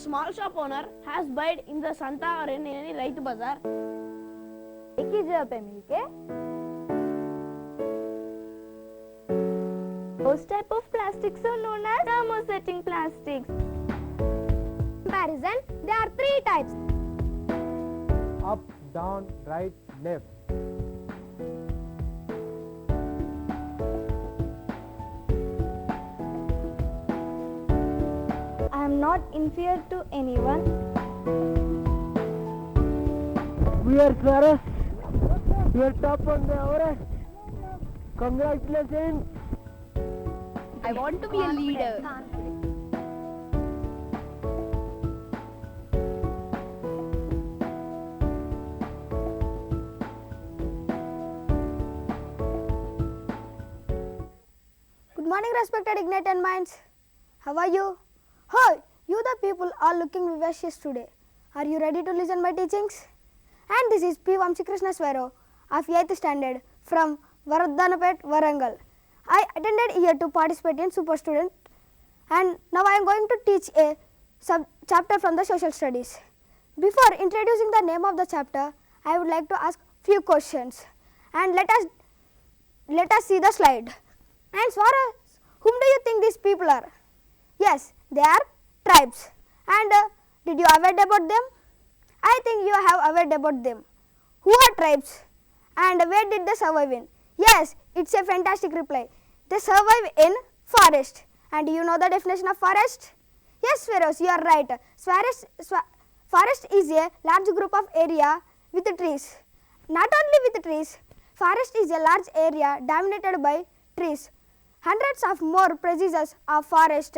small shop owner has bought in the Santa or in any Raitu Bazaar. एक ही जगह पे मिलके those type of plastics are known as thermosetting plastics. Comparison, there are 3 types: up, down, right, left. I am not inferior to anyone. We are Clarus. We are top on the Everest. Congratulations. I want to be a leader. Good morning, respected ignited minds. How are you? Hi, you the people are looking vivacious today. Are you ready to listen my teachings? And this is P.Vamshi Krishna of VIII standard from Varadhanapet, Warangal. I attended here to participate in Super Student, and now I am going to teach a chapter from the social studies. Before introducing the name of the chapter, I would like to ask few questions, and let us see the slide. And Swaras, whom do you think these people are? Yes, they are tribes. And did you ever about them? I think you have ever about them. Who are tribes? And where did they survive in? Yes, it's a fantastic reply. They survive in forest. And do you know the definition of forest? Yes, Feroz, you are right. Forest is a large group of area with trees. Not only with trees, forest is a large area dominated by trees. Hundreds of more precises of forest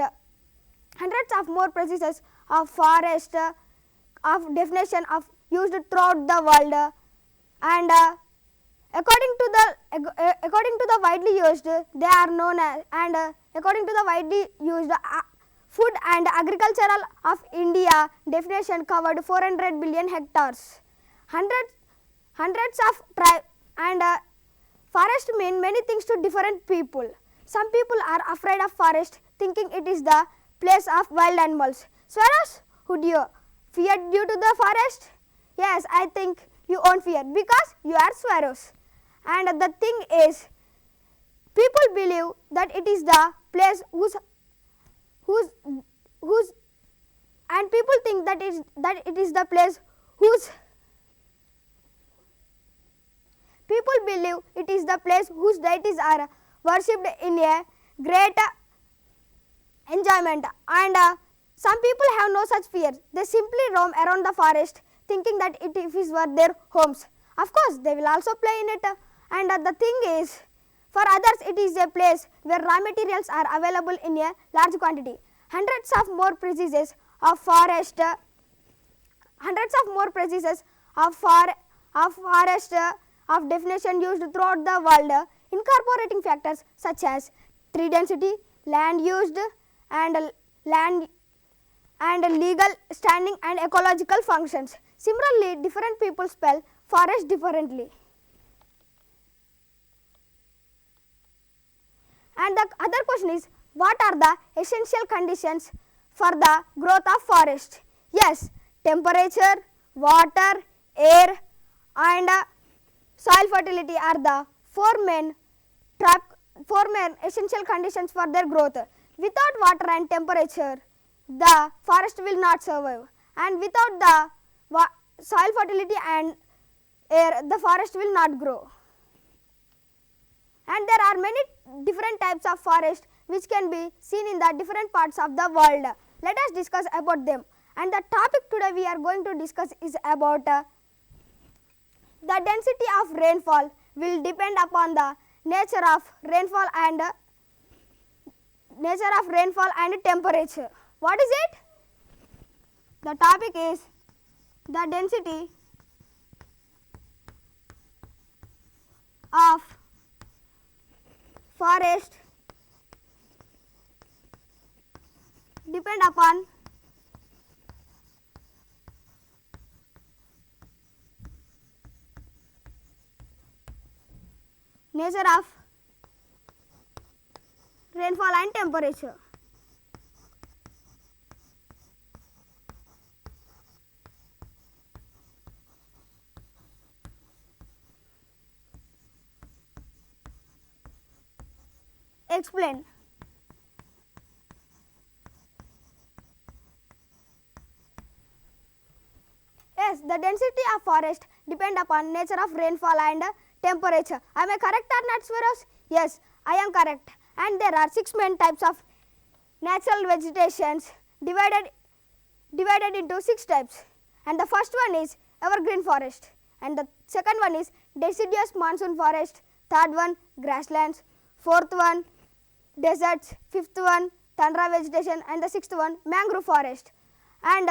of definition of used throughout the world, and according to the widely used, they are known as, and according to the widely used food and agricultural of India definition covered 400 billion hectares. Hundreds of tribes, and forest mean many things to different people. Some people are afraid of forest, thinking it is the place of wild animals. Swaras, would you fear due to the forest? Yes, I think you won't fear because you are sparrows. And the thing is, people believe that it is the place and people think that it is the place whose people believe it is the place whose deities are worshipped in a great enjoyment, and some people have no such fear. They simply roam around the forest thinking that it were their homes. Of course, they will also play in it, and the thing is, for others it is a place where raw materials are available in a large quantity. Hundreds of more precises of forest of definition used throughout the world, incorporating factors such as tree density, land used, and legal standing and ecological functions. Similarly, different people spell forest differently. And the other question is, what are the essential conditions for the growth of forest? Yes, temperature, water, air, and soil fertility are the four main essential conditions for their growth. Without water and temperature, the forest will not survive, and without the soil fertility and air, the forest will not grow. And there are many different types of forest which can be seen in the different parts of the world. Let us discuss about them. And the topic today we are going to discuss is about the density of rainfall will depend upon the nature of rainfall and temperature. What is it? The topic is the density of forest depend upon nature of rainfall and temperature. explain. Yes, the density of forest depend upon nature of rainfall and temperature. Am I correct or not, Swaros? Yes, I am correct. And there are 6 main types of natural vegetations divided into 6 types. And the first one is evergreen forest, and the second one is deciduous monsoon forest, third one grasslands, fourth one deserts, fifth one tundra vegetation, and the sixth one mangrove forest. And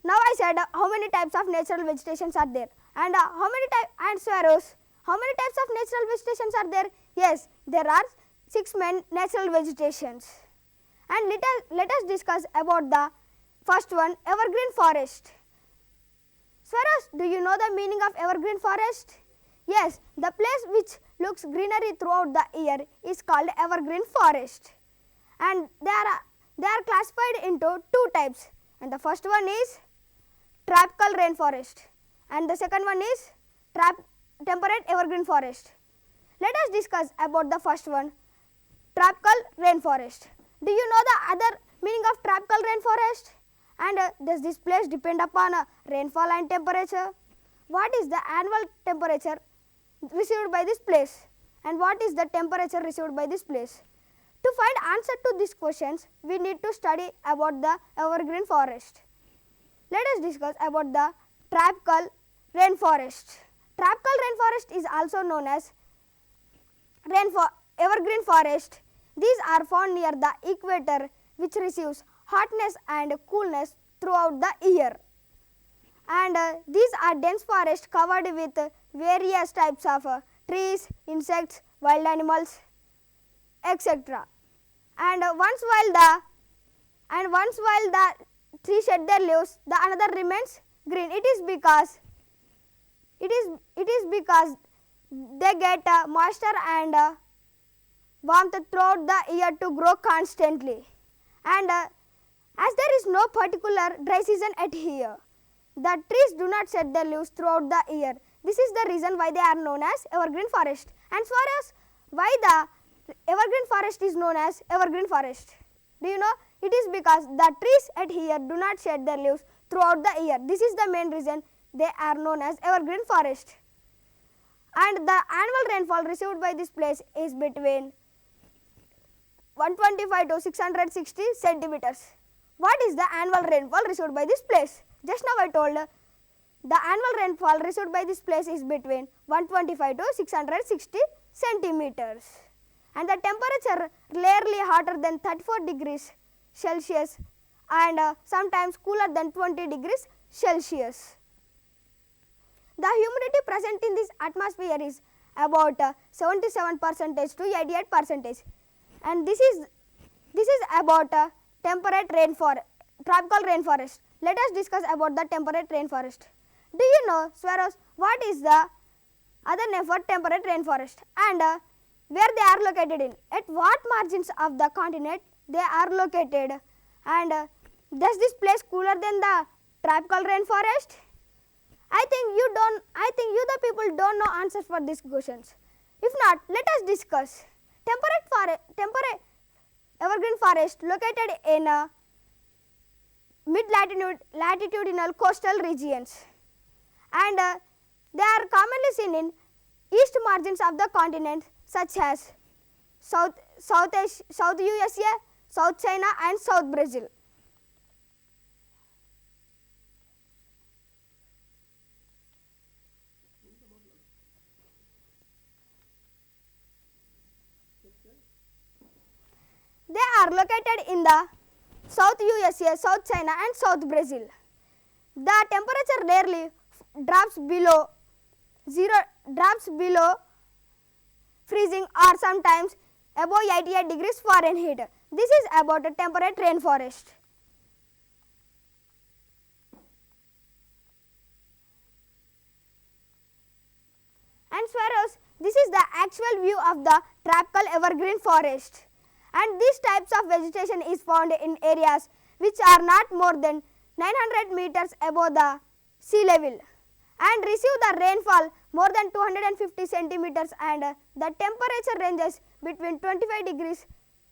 now I said how many types of natural vegetations are there, and how many Swaros, how many types of natural vegetations are there? Yes, there are 6 main natural vegetations. And let us discuss about the first one, evergreen forest. Swaros, do you know the meaning of evergreen forest? Yes, the place which looks greenery throughout the year is called evergreen forest. And they are classified into 2 types. And the first one is tropical rainforest, and the second one is temperate evergreen forest. Let us discuss about the first one, tropical rainforest. Do you know the other meaning of tropical rainforest? And does this place depend upon rainfall and temperature? What is the annual temperature received by this place, and what is the temperature received by this place? To find answer to these questions, we need to study about the evergreen forest. Let us discuss about the tropical rainforest. Tropical rainforest is also known as evergreen forest. These are found near the equator, which receives hotness and coolness throughout the year. And these are dense forests covered with various types of trees, insects, wild animals, etc. And once while the tree shed their leaves, the another remains green. It is because they get moisture and warmth throughout the year to grow constantly. And as there is no particular dry season at here, the trees do not shed their leaves throughout the year. This is the reason why they are known as evergreen forest. And as far as why the evergreen forest is known as evergreen forest, do you know? It is because the trees at here do not shed their leaves throughout the year. This is the main reason they are known as evergreen forest. And the annual rainfall received by this place is between 125 to 660 centimeters. What is the annual rainfall received by this place? Just now I told the annual rainfall received by this place is between 125 to 660 centimeters. And the temperature rarely hotter than 34 degrees Celsius and sometimes cooler than 20 degrees Celsius. The humidity present in this atmosphere is about 77% to 88%, and this is about temperate rainforest, tropical rainforest. Let us discuss about the temperate rainforest. Do you know, Swaros, what is the other name for temperate rainforest, and where they are located in? At what margins of the continent they are located, and does this place cooler than the tropical rainforest? I think you the people don't know answers for these questions. If not, let us discuss. Temperate evergreen forest located in mid-latitudinal coastal regions, and they are commonly seen in east margins of the continent such as South USA, South China and South Brazil. They are located in the South USA, South China and South Brazil. The temperature rarely drops below freezing or sometimes above 88 degrees Fahrenheit. This is about a temperate rainforest. And Swaros, this is the actual view of the tropical evergreen forest. And these types of vegetation is found in areas which are not more than 900 meters above the sea level and receive the rainfall more than 250 centimeters, and the temperature ranges between 25 degrees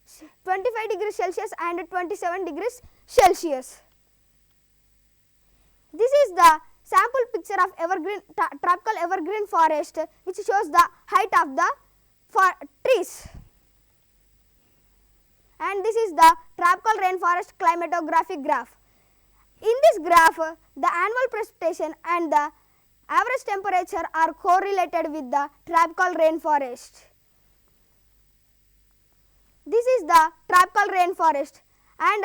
Celsius and 27 degrees Celsius. This is the sample picture of tropical evergreen forest, which shows the height of the trees. And this is the tropical rainforest climatographic graph. In this graph, the annual precipitation and the average temperature are correlated with the tropical rainforest. This is the tropical rainforest, and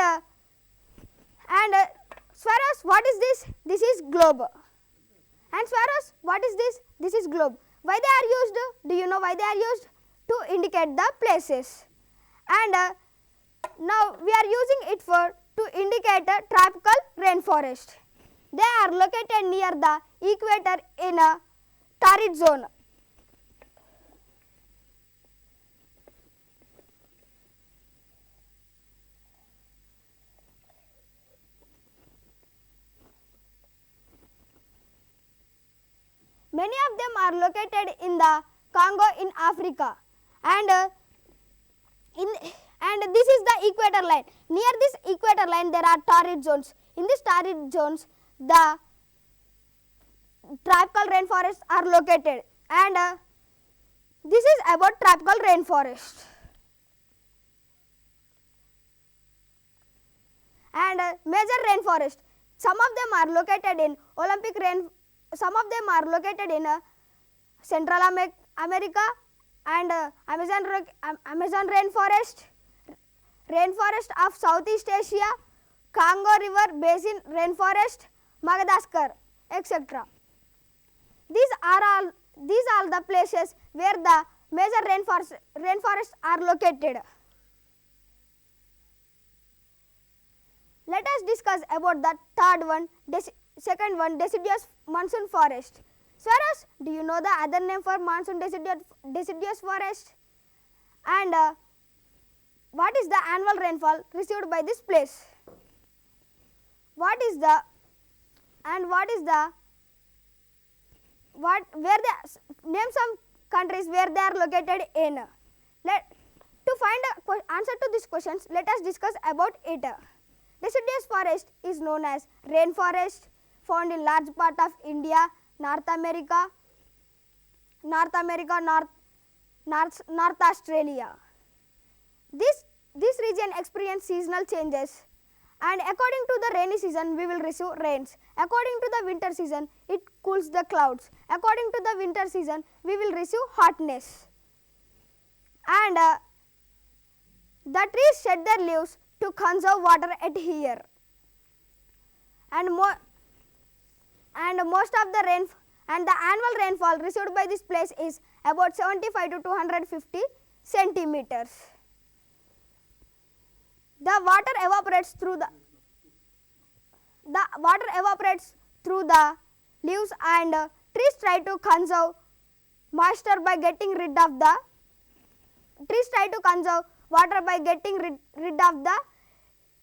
Swaros, what is this? This is globe. And Swaros, what is this? This is globe. Why they are used? Do you know why they are used? To indicate the places. And now we are using it to indicate a tropical rainforest. They are located near the equator in a torrid zone. Many of them are located in the Congo in Africa, and this is the equator line. Near this equator line there are torrid zones. In these torrid zones the tropical rainforests are located, and this is about tropical rainforest. And major rainforest, some of them are located in some of them are located in Central America and Amazon rainforest, rainforest of Southeast Asia, Congo River Basin rainforest, Madagascar, etc. These are all the places where the major rainforests are located. Let us discuss about the second one, deciduous monsoon forest. Swaros, do you know the other name for monsoon deciduous forest? And what is the annual rainfall received by this place? Name some countries where they are located in. To find answer to these questions, let us discuss about it. Deciduous forest is known as rainforest, found in large part of India, North America, North Australia. This region experiences seasonal changes, and according to the rainy season we will receive rains. According to the winter season it cools the clouds. According to the winter season we will receive hotness, and the trees shed their leaves to conserve water at here, and most of the annual rainfall received by this place is about 75 to 250 centimeters. The water evaporates through the leaves, and trees try to conserve moisture by getting rid of the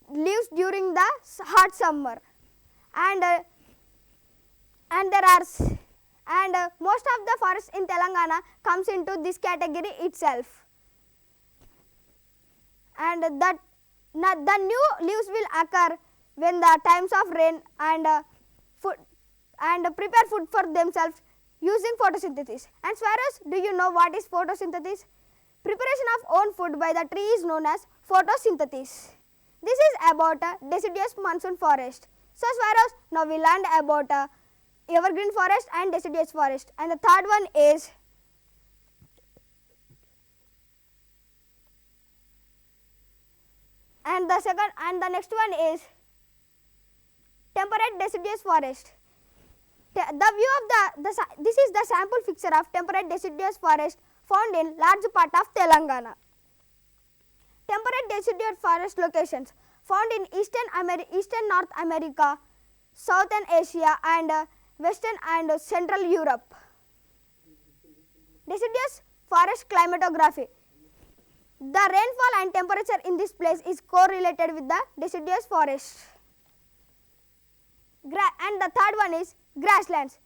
leaves during the hot summer, and most of the forests in Telangana comes into this category itself, and the new leaves will occur when the times of rain, and prepare food for themselves using photosynthesis. And Swaros, do you know what is photosynthesis? Preparation of own food by the tree is known as photosynthesis. This is about a deciduous monsoon forest. So Swaros, now we learned about evergreen forest and deciduous forest, and the third one is the next one is temperate deciduous forest. This is the sample picture of temperate deciduous forest found in large part of Telangana. Temperate deciduous forest locations found in Eastern North America, Southern Asia, and Western and Central Europe. Deciduous forest climatography. The rainfall and temperature in this place is correlated with the deciduous forest. And the third one is grasslands.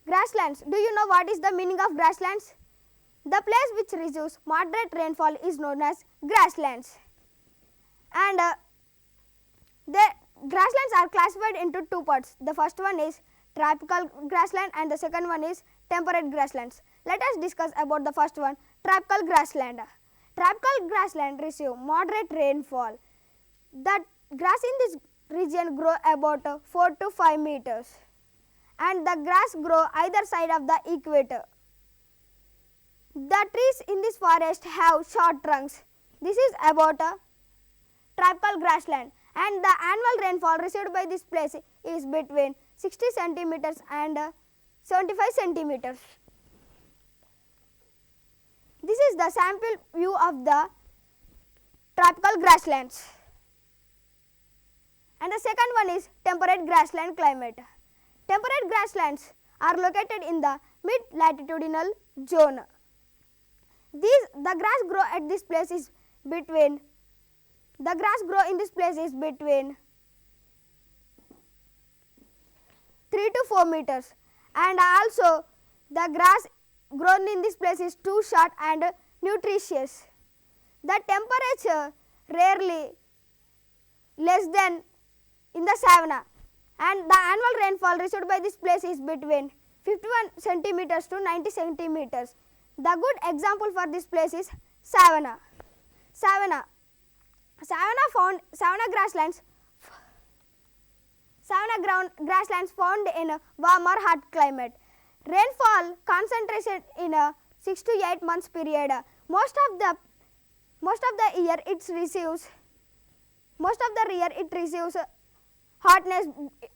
Grasslands. Do you know what is the meaning of grasslands? The place which receives moderate rainfall is known as grasslands. And the grasslands are classified into two parts. The first one is tropical grassland and the second one is temperate grasslands. Let us discuss about the first one, tropical grassland. Tropical grassland receive moderate rainfall. The grass in this region grow about 4 to 5 meters and the grass grow either side of the equator. The trees in this forest have short trunks. This is about a tropical grassland, and the annual rainfall received by this place is between 60 centimeters and 75 centimeters. This is the sample view of the tropical grasslands. And the second one is temperate grassland climate. Temperate grasslands are located in the mid-latitudinal zone. The grass grow at this place is between 3 to 4 meters, and also the grass grown in this place is too short and nutritious. The temperature rarely less than in the savanna, and the annual rainfall received by this place is between 51 centimeters to 90 centimeters. The good example for this place is savanna. Savanna grasslands found in a warm or hot climate. Rainfall concentration in a 6 to 8 months period. Most of the year it receives hotness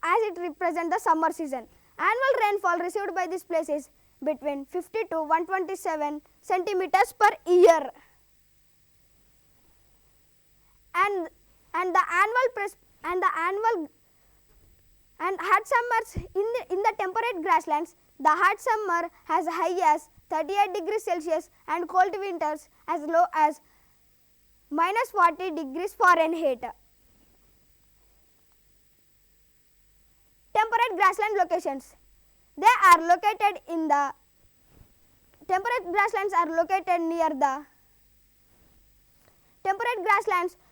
as it represents the summer season. Annual rainfall received by this place is between 50 to 127 centimeters per year. And hot summers in the temperate grasslands, the hot summer has high as 38 degrees Celsius and cold winters as low as minus 40 degrees Fahrenheit. Temperate grassland locations. Temperate grasslands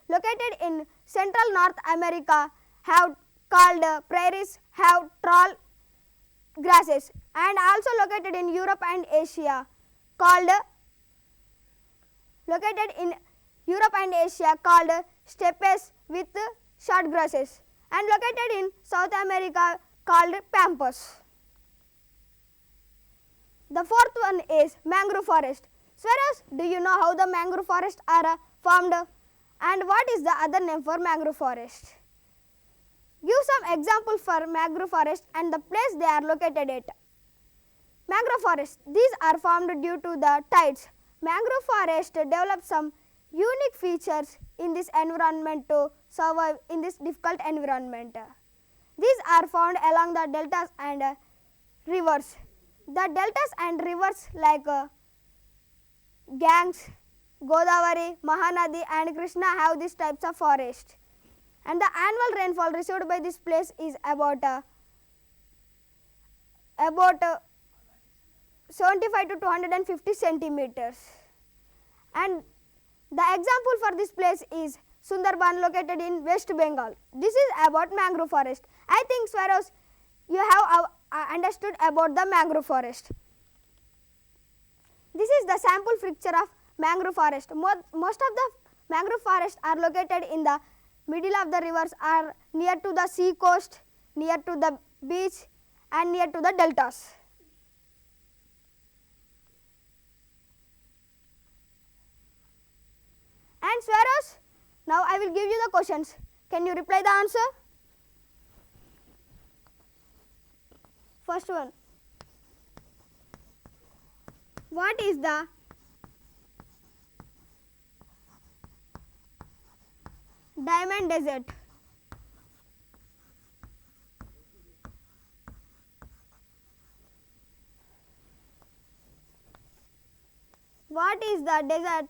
located in central North America have called prairies, have tall grasses, and also located in Europe and Asia called steppes with short grasses, and located in South America called pampas. The fourth one is mangrove forest. Sweras, do you know how the mangrove forests are formed, and what is the other name for mangrove forest? Give some example for mangrove forest and the place they are located at. Mangrove forests, these are formed due to the tides. Mangrove forest develop some unique features in this environment to survive in this difficult environment. These are found along the deltas and rivers. The deltas and rivers like Ganges, Godavari, Mahanadi and Krishna have these types of forest. And the annual rainfall received by this place is about 75 to 250 centimeters. And the example for this place is Sundarban located in West Bengal. This is about mangrove forest. I think Swaros, you have understood about the mangrove forest. This is the sample picture of mangrove forest. Most of the mangrove forests are located in the middle of the rivers, are near to the sea coast, near to the beach and near to the deltas. And Swaros, now I will give you the questions. Can you reply the answer? First one. What is the diamond desert? What is the desert?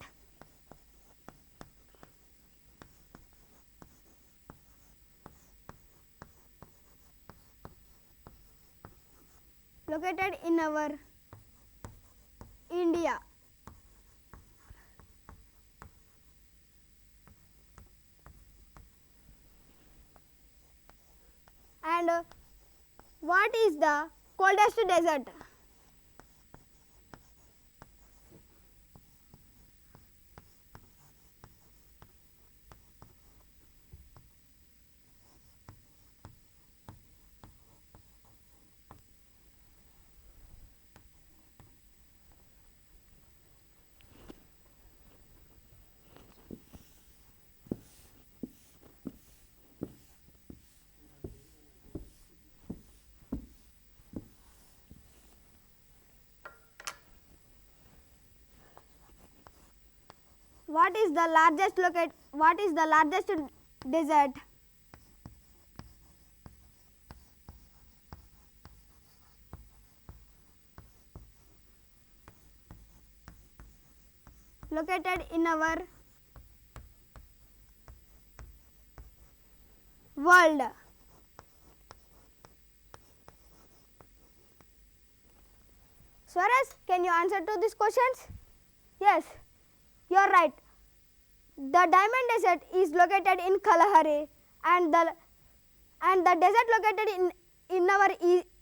Located in our India. What is the coldest desert? What is the largest desert? Located in our world. Swaras, can you answer to these questions? Yes, you are right. The Diamond Desert is located in Kalahari, and the desert located in our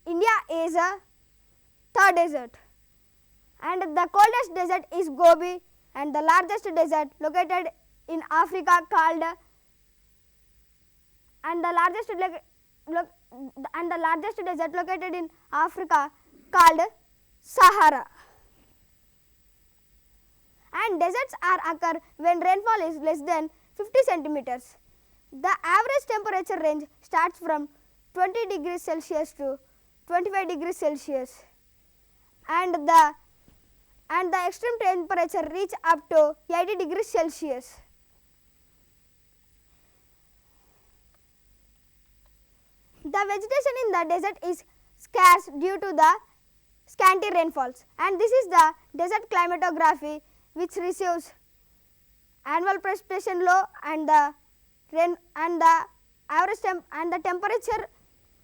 India is a third desert. And the coldest desert is Gobi, and the largest desert located in Africa called the largest desert located in Africa called Sahara. And deserts are occur when rainfall is less than 50 centimeters. The average temperature range starts from 20 degrees Celsius to 25 degrees Celsius, and the extreme temperature reach up to 80 degrees Celsius. The vegetation in the desert is scarce due to the scanty rainfalls, and this is the desert climatography, which receives annual precipitation low, and the average and the temperature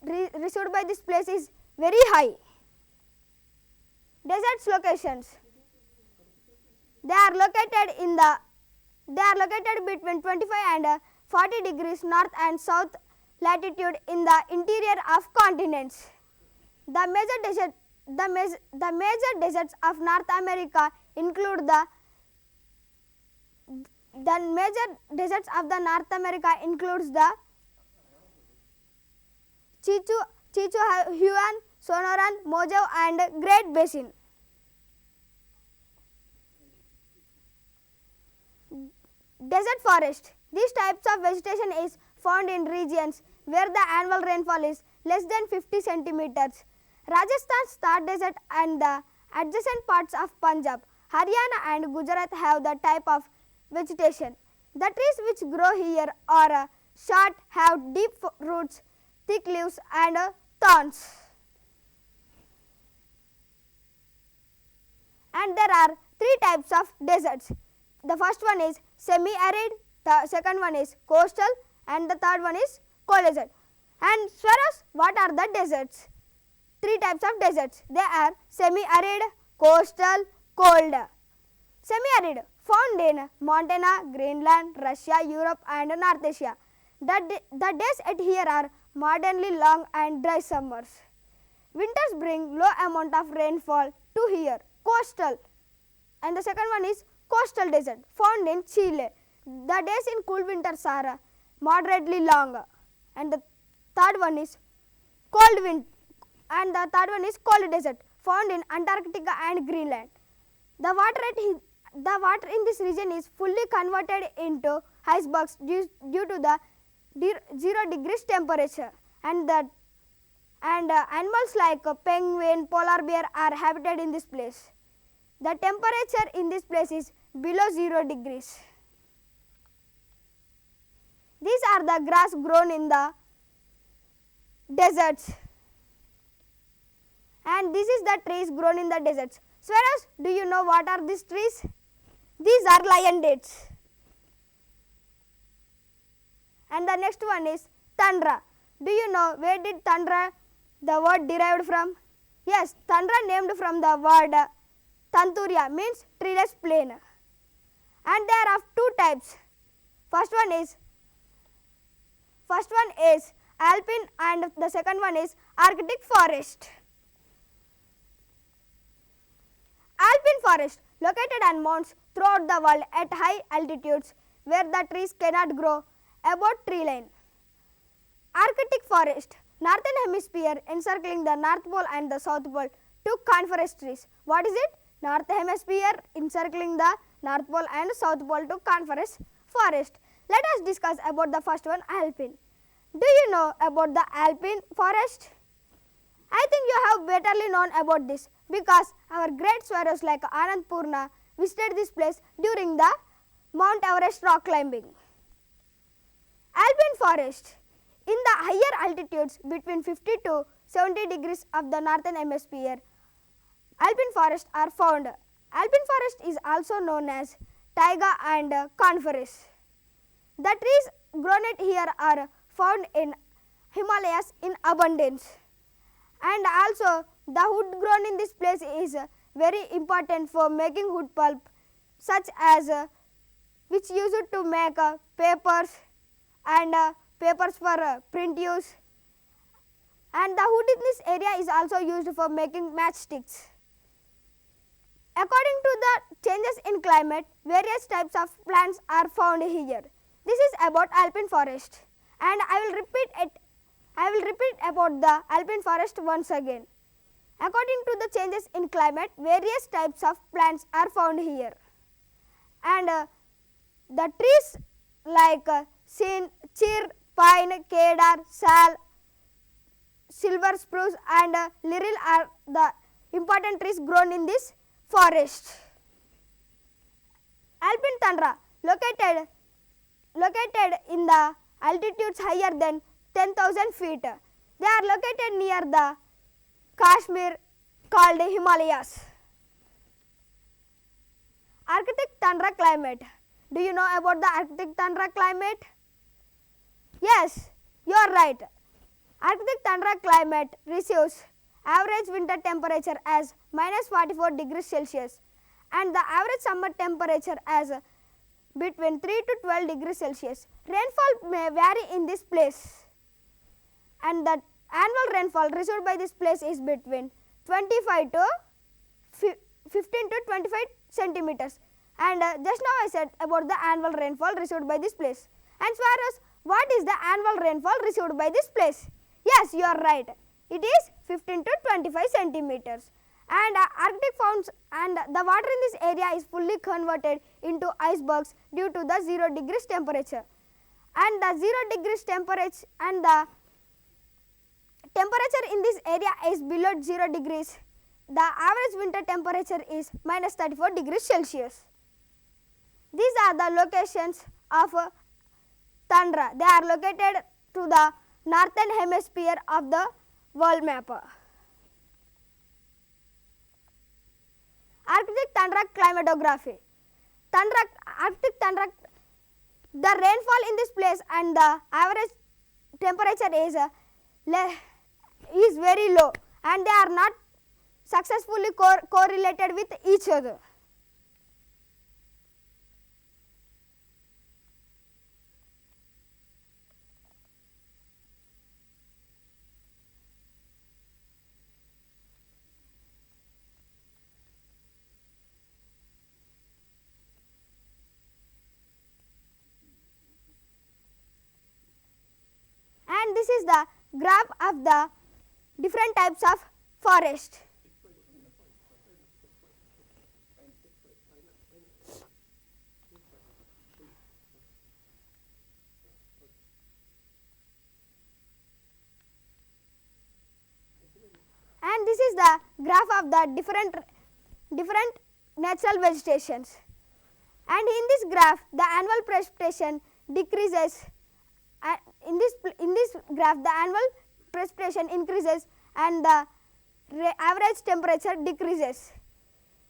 received by this place is very high. Deserts locations. They are located between 25 and 40 degrees north and south latitude in the interior of continents. The major deserts of North America include the Huan, Sonoran, Mojave and Great Basin. Desert forest. These types of vegetation is found in regions where the annual rainfall is less than 50 centimeters. Rajasthan's Thar Desert and the adjacent parts of Punjab, Haryana and Gujarat have the type of vegetation. The trees which grow here are short, have deep roots, thick leaves and thorns. And there are three types of deserts. The first one is semi-arid, the second one is coastal, and the third one is cold desert. And Swaras, what are the deserts? Three types of deserts. They are semi-arid, coastal, cold. Semi-arid found in Montana, Greenland, Russia, Europe and North Asia. The days at here are moderately long and dry summers. Winters bring low amount of rainfall to here. Coastal, and the second one is coastal desert found in Chile. The days in cool winters are moderately long, and the third one is cold desert found in Antarctica and Greenland. The water in this region is fully converted into icebergs due to the 0 degrees temperature, and animals like penguin, polar bear are habited in this place. The temperature in this place is below 0 degrees. These are the grass grown in the deserts, and this is the trees grown in the deserts. Swaras, do you know what are these trees? These are lion dates. And the next one is tundra. Do you know where did tundra, the word derived from? Yes, tundra named from the word Tanturia, means treeless plain. And there are two types. First one is alpine, and the second one is Arctic forest. Alpine forest located on mountains throughout the world at high altitudes where the trees cannot grow above tree line. Arctic forest, northern hemisphere encircling the North Pole and the South Pole, two coniferous trees. What is it? North hemisphere encircling the North Pole and South Pole, two coniferous forest. Let us discuss about the first one, alpine. Do you know about the alpine forest? I think you have betterly known about this because our great swearers like Anand Purna visited this place during the Mount Everest rock climbing. Alpine forest. In the higher altitudes between 50 to 70 degrees of the northern hemisphere, alpine forests are found. Alpine forest is also known as taiga and coniferous. The trees grown here are found in Himalayas in abundance, and also the wood grown in this place is very important for making wood pulp, such as which used to make papers and papers for print use, and the wood in this area is also used for making matchsticks. According to the changes in climate, various types of plants are found here. This is about alpine forest, and I will repeat about the alpine forest once again. According to the changes in climate, various types of plants are found here, and the trees like chir, pine, cedar, sal, silver spruce and laurel are the important trees grown in this forest. Alpine tundra located in the altitudes higher than 10,000 feet. They are located near the Kashmir called Himalayas. Arctic tundra climate. Do you know about the Arctic tundra climate? Yes, you are right. Arctic tundra climate receives average winter temperature as -44 degrees Celsius and the average summer temperature as between 3 to 12 degrees Celsius. Rainfall may vary in this place, and the annual rainfall received by this place is between 25 to 15 to 25 centimeters. And just now I said about the annual rainfall received by this place. And Swarros, what is the annual rainfall received by this place? Yes, you are right. It is 15 to 25 centimeters. And Arctic founds and the water in this area is fully converted into icebergs due to the 0 degrees temperature. And the 0 degrees temperature and the temperature in this area is below 0 degrees. The average winter temperature is -34 degrees Celsius. These are the locations of tundra. They are located to the northern hemisphere of the world map. Arctic tundra climatography. Arctic tundra, the rainfall in this place and the average temperature is very low, and they are not successfully correlated with each other. And this is the graph of the different types of forest. And this is the graph of the different natural vegetations. And in this graph, the annual precipitation decreases. In this graph, the annual precipitation increases and the average temperature decreases.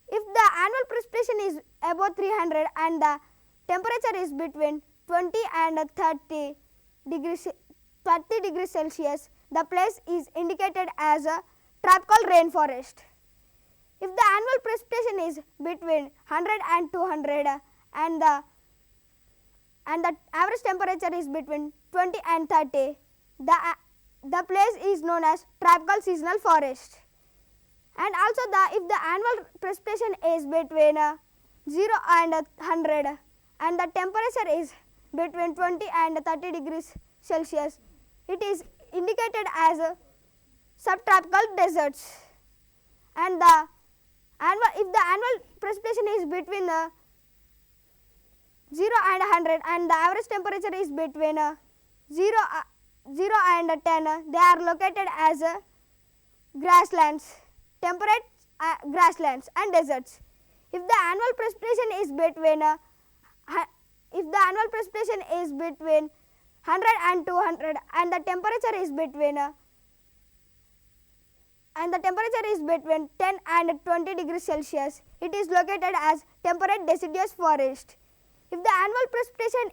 If the annual precipitation is above 300 and the temperature is between 20 and 30 degrees Celsius, the place is indicated as a tropical rainforest. If the annual precipitation is between 100 and 200 and the average temperature is between 20 and 30, the place is known as tropical seasonal forest. And also if the annual precipitation is between 0 and 100 and the temperature is between 20 and 30 degrees Celsius, it is indicated as subtropical deserts. And if the annual precipitation is between 0 and 100 and the average temperature is between 0 and 10, they are located as grasslands, temperate grasslands and deserts. If the annual precipitation is between 100 and 200 and the temperature is between 10 and 20 degrees Celsius, it is located as temperate deciduous forest. If the annual precipitation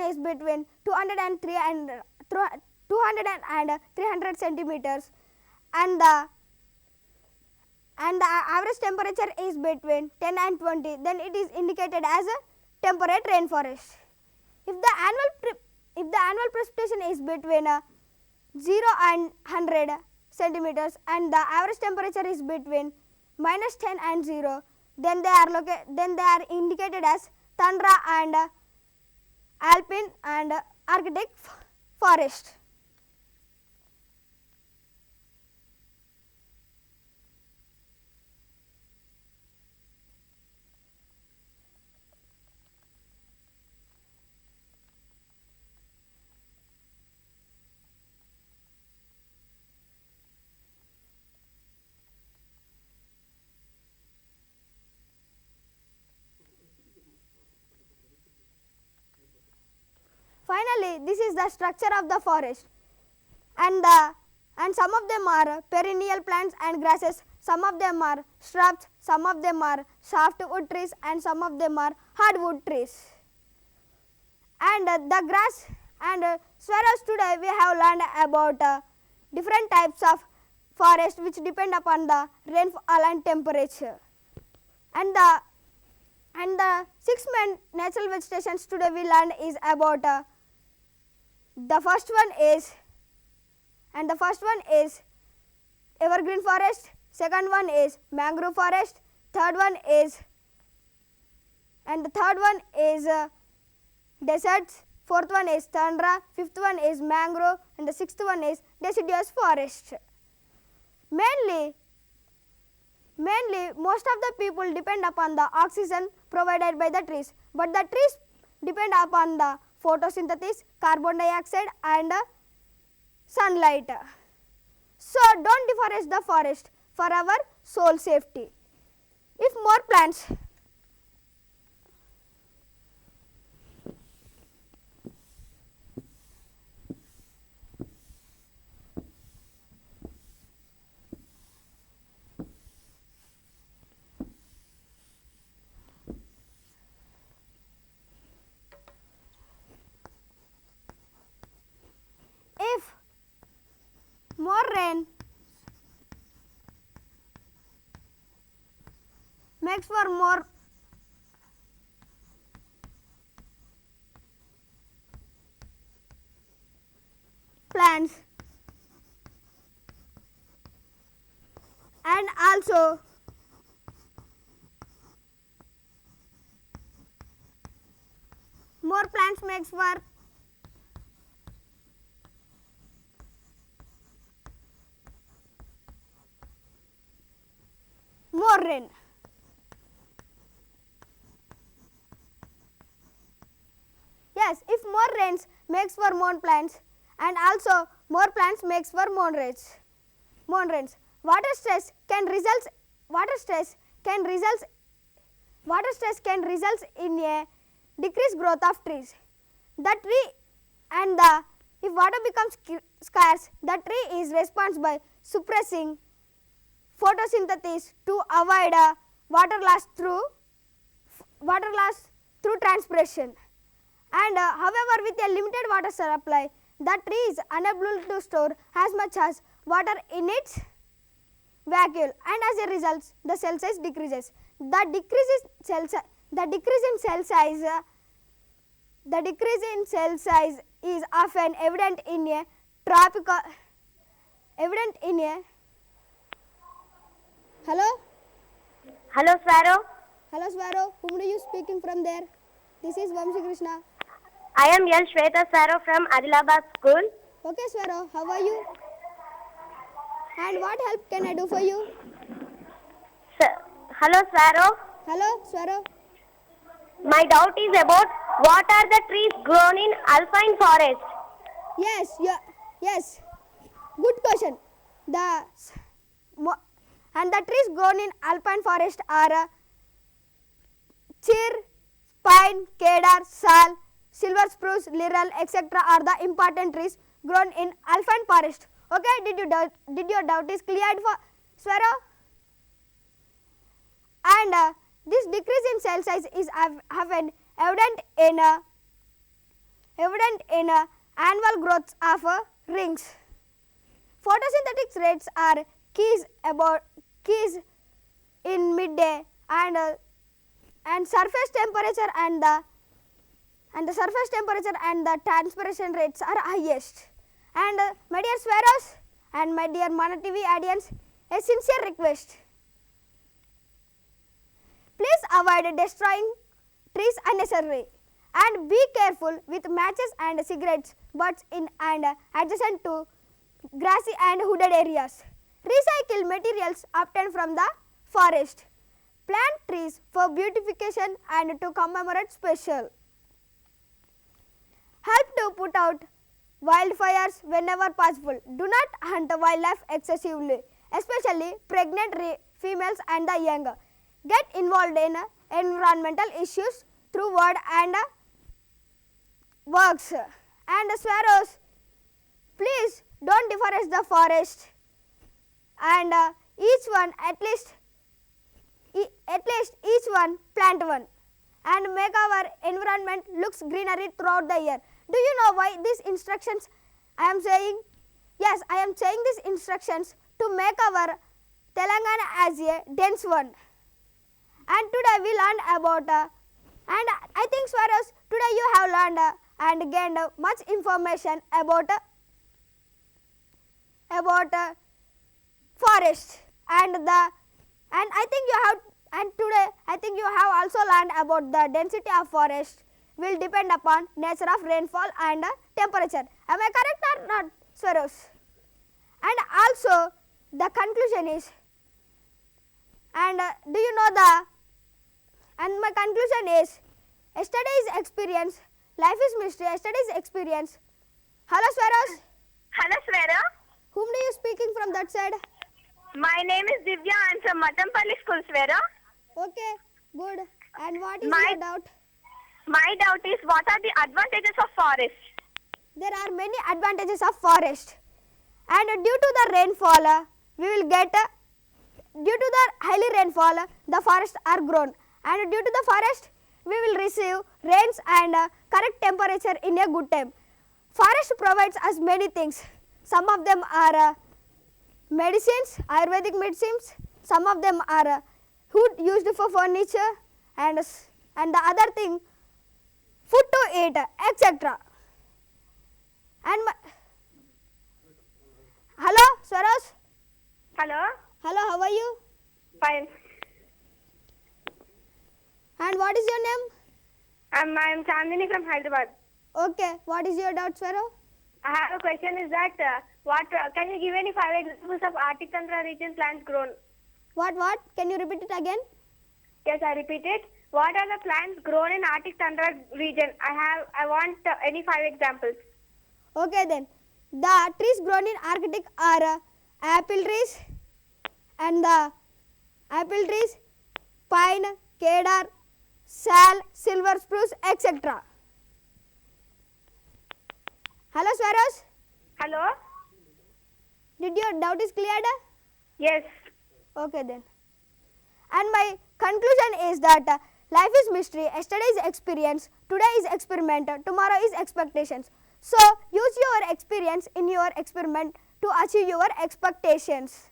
is between 200 and 300 centimeters and the average temperature is between 10 and 20, then it is indicated as a temperate rainforest. If the annual precipitation is between 0 and 100 centimeters and the average temperature is between -10 and 0, then they are indicated as tundra and alpine and arctic forest. Finally, this is the structure of the forest, and some of them are perennial plants and grasses, some of them are shrubs, some of them are softwood trees and some of them are hardwood trees. And the grass and sparrows, today we have learned about different types of forest which depend upon the rainfall and temperature. And the 6 main natural vegetations today we learned is about the first one is evergreen forest, second one is mangrove forest, third one is deserts, fourth one is tundra, fifth one is mangrove and the sixth one is deciduous forest. Mainly most of the people depend upon the oxygen provided by the trees, but the trees depend upon the photosynthesis, carbon dioxide and sunlight. So don't deforest the forest for our soul safety. If more plants if more rain makes for more plants and also more plants makes for more rain. Yes, if more rains makes for more plants and also more plants makes for more rains. Water stress can result in a decreased growth of trees. If water becomes scarce, the tree is responds by suppressing photosynthesis to avoid water loss through transpiration. And however, with a limited water supply, the tree is unable to store as much as water in its vacuole, and as a result the cell size decreases. The decrease in cell size The decrease in cell size is often evident in a tropical. Hello? Hello, Swaro. Hello, Swaro. Whom do you speaking from there? This is Vamshi Krishna. I am L. Shweta Swaro from Adilabad School. Okay, Swaro. How are you? And what help can I do for you? Hello, Swaro. Hello, Swaro. My doubt is about what are the trees grown in alpine forest? Yes. Good question. The trees grown in alpine forest are Chir, pine, cedar, sal, silver spruce, laurel, etc. are the important trees grown in alpine forest. Okay, did your doubt is cleared for Swaro? And this decrease in cell size is often evident in annual growth of rings. Photosynthetic rates are keys in midday, and surface temperature and the transpiration rates are highest. And my dear Sweros and my dear Mana TV audience, a sincere request. Please avoid destroying trees unnecessarily and be careful with matches and cigarettes butts in and adjacent to grassy and wooded areas. Recycle materials obtained from the forest. Plant trees for beautification and to commemorate special. Help to put out wildfires whenever possible. Do not hunt wildlife excessively, especially pregnant females and the young. Get involved in environmental issues through word and works. And Sparrows, please don't deforest the forest, and each each one plant one, and make our environment looks greenery throughout the year. Do you know why these instructions I am saying? Yes, I am saying these instructions to make our Telangana as a dense one. And today we learned about and I think Swaros, today you have learned and gained much information about forest, and I think you have, and today I think you have also learned about the density of forest will depend upon nature of rainfall and temperature. Am I correct or not, Swaros? And also the conclusion is, and do you know and my conclusion is, yesterday is experience, life is mystery, yesterday is experience. Hello Swaros. Hello, Swara. Whom do you speaking from that side? My name is Divya. I am from Matampalli School, Swara. Okay, good. And what is My- your doubt? My doubt is, what are the advantages of forest? There are many advantages of forest, and due to the rainfall, we will get due to the highly rainfall, the forests are grown, and due to the forest, we will receive rains and correct temperature in a good time. Forest provides us many things. Some of them are medicines, Ayurvedic medicines. Some of them are wood used for furniture, and the other thing, food to eat, etc. And hello, Swaros. Hello. Hello, how are you? Fine. And what is your name? I am Chandini from Hyderabad. Okay, what is your doubt, Swaro? I have a question, is that can you give any 5 examples of Arctic Tundra region plants grown? What? Can you repeat it again? Yes, I repeat it. What are the plants grown in Arctic Tundra region? I want any 5 examples. Okay then. The trees grown in Arctic are apple trees, and the apple trees, pine, cedar, sal, silver spruce, etc. Hello, Swaros. Hello? Did your doubt is cleared? Yes. Okay then. And my conclusion is that life is mystery, yesterday is experience, today is experiment, tomorrow is expectations. So use your experience in your experiment to achieve your expectations.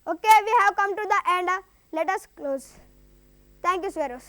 Okay, we have come to the end. Let us close. Thank you, Swaros.